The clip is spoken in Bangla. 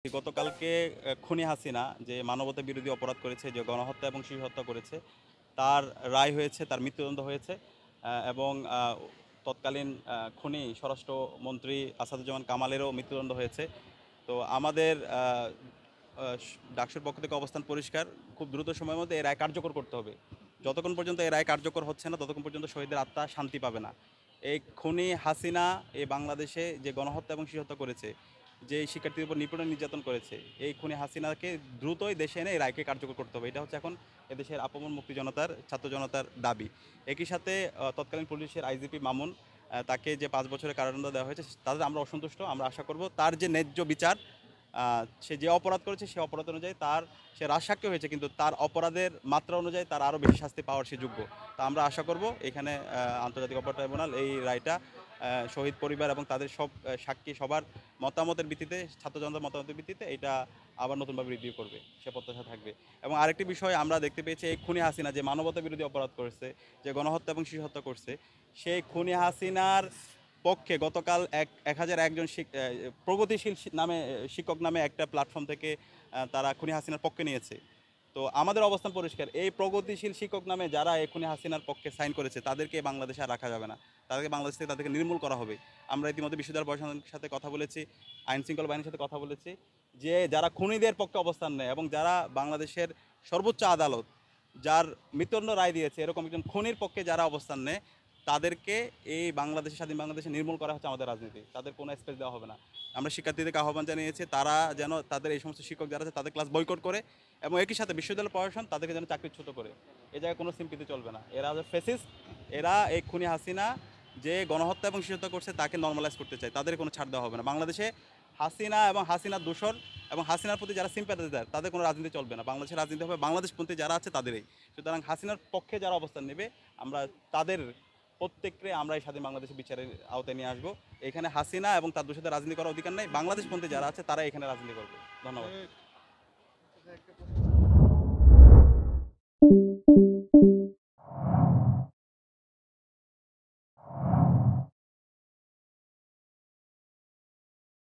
গতকালকে খুনি হাসিনা যে মানবতা বিরোধী অপরাধ করেছে, যে গণহত্যা এবং শিশু হত্যা করেছে, তার রায় হয়েছে, তার মৃত্যুদণ্ড হয়েছে। এবং তৎকালীন খুনি স্বরাষ্ট্রমন্ত্রী আসাদুজ্জামান কামালেরও মৃত্যুদণ্ড হয়েছে। তো আমাদের ডাকসুর পক্ষ থেকে অবস্থান পরিষ্কার, খুব দ্রুত সময়ের মধ্যে এই রায় কার্যকর করতে হবে। যতক্ষণ পর্যন্ত এই রায় কার্যকর হচ্ছে না, ততক্ষণ পর্যন্ত শহীদের আত্মা শান্তি পাবে না। এই খুনি হাসিনা এই বাংলাদেশে যে গণহত্যা এবং শিশু হত্যা করেছে, যে শিক্ষার্থীর উপর নিপীড়ন নির্যাতন করেছে, এই খুনি হাসিনাকে দ্রুতই দেশে এনে এই রায়কে কার্যকর করতে হবে। এটা হচ্ছে এখন এদেশের আপামর মুক্তি জনতার, ছাত্র জনতার দাবি। একই সাথে তৎকালীন পুলিশের আইজিপি মামুন, তাকে যে 5 বছরের কারাদণ্ড দেওয়া হয়েছে, তাদের আমরা অসন্তুষ্ট। আমরা আশা করব তার যে ন্যায্য বিচার, সে যে অপরাধ করেছে সে অপরাধ অনুযায়ী সে রাজসাক্ষ্য হয়েছে, কিন্তু তার অপরাধের মাত্রা অনুযায়ী তার আরও বেশি শাস্তি পাওয়ার সে যোগ্য। তা আমরা আশা করব এখানে আন্তর্জাতিক অপরাধ ট্রাইব্যুনাল এই রায়টা শহীদ পরিবার এবং তাদের সব সাক্ষী সবার মতামতের ভিত্তিতে, ছাত্র জনতার মতামতের ভিত্তিতে এটা আবার নতুনভাবে রিভিউ করবে, সে প্রত্যাশা থাকবে। এবং আরেকটি বিষয় আমরা দেখতে পেয়েছি, এই খুনি হাসিনা যে মানবতা বিরোধী অপরাধ করেছে, যে গণহত্যা এবং শিশু হত্যা করছে, সেই খুনি হাসিনার পক্ষে গতকাল 1001 জন প্রগতিশীল শিক্ষক নামে একটা প্ল্যাটফর্ম থেকে তারা খুনি হাসিনার পক্ষে নিয়েছে। তো আমাদের অবস্থান পরিষ্কার, এই প্রগতিশীল শিক্ষক নামে যারা এই খুনি হাসিনার পক্ষে সাইন করেছে তাদেরকে বাংলাদেশে আর রাখা যাবে না। তাদেরকে বাংলাদেশ থেকে তাদেরকে নির্মূল করা হবে। আমরা ইতিমধ্যে বিশ্ববিদ্যালয় প্রশাসনের সাথে কথা বলেছি, আইন শৃঙ্খলা বাহিনীর সাথে কথা বলেছি, যে যারা খুনিদের পক্ষে অবস্থান নেয় এবং যারা বাংলাদেশের সর্বোচ্চ আদালত যার মৃত্যুদণ্ড রায় দিয়েছে, এরকম একজন খুনির পক্ষে যারা অবস্থান নেয়, তাদেরকে এই বাংলাদেশে, স্বাধীন বাংলাদেশে নির্মূল করা হচ্ছে আমাদের রাজনীতি। তাদের কোনো স্পেস দেওয়া হবে না। আমরা শিক্ষার্থীদেরকে আহ্বান জানিয়েছি, তারা যেন তাদের এই সমস্ত শিক্ষক যারা আছে তাদের ক্লাস বয়কট করে, এবং একই সাথে বিশ্ববিদ্যালয় প্রশাসন তাদেরকে যেন চাকরিচ্যুত করে। এ জায়গায় কোনো সিম্পিতি চলবে না। এরা যে ফেসিস্ট, এরা এই খুনি হাসিনা যে গণহত্যা এবং শিশু হত্যা করছে তাকে নর্মালাইজ করতে চায়, তাদের কোনো ছাড় দেওয়া হবে না। বাংলাদেশে হাসিনা এবং হাসিনার দোসর এবং হাসিনার প্রতি যারা সিম্প্যাথাইজার, তাদের কোনো রাজনীতি চলবে না। বাংলাদেশের রাজনীতি হবে বাংলাদেশপন্থী যারা আছে তাদেরই। সুতরাং হাসিনার পক্ষে যারা অবস্থান নেবে, আমরা তাদের প্রত্যেককে আমরা এই স্বাধীন বাংলাদেশের বিচারের আওতায় নিয়ে আসবো। এখানে হাসিনা এবং তার দোষীদের রাজনীতি করার অধিকার নেই। বাংলাদেশপন্থী যারা আছে তারা এখানে রাজনীতি করবে। ধন্যবাদ।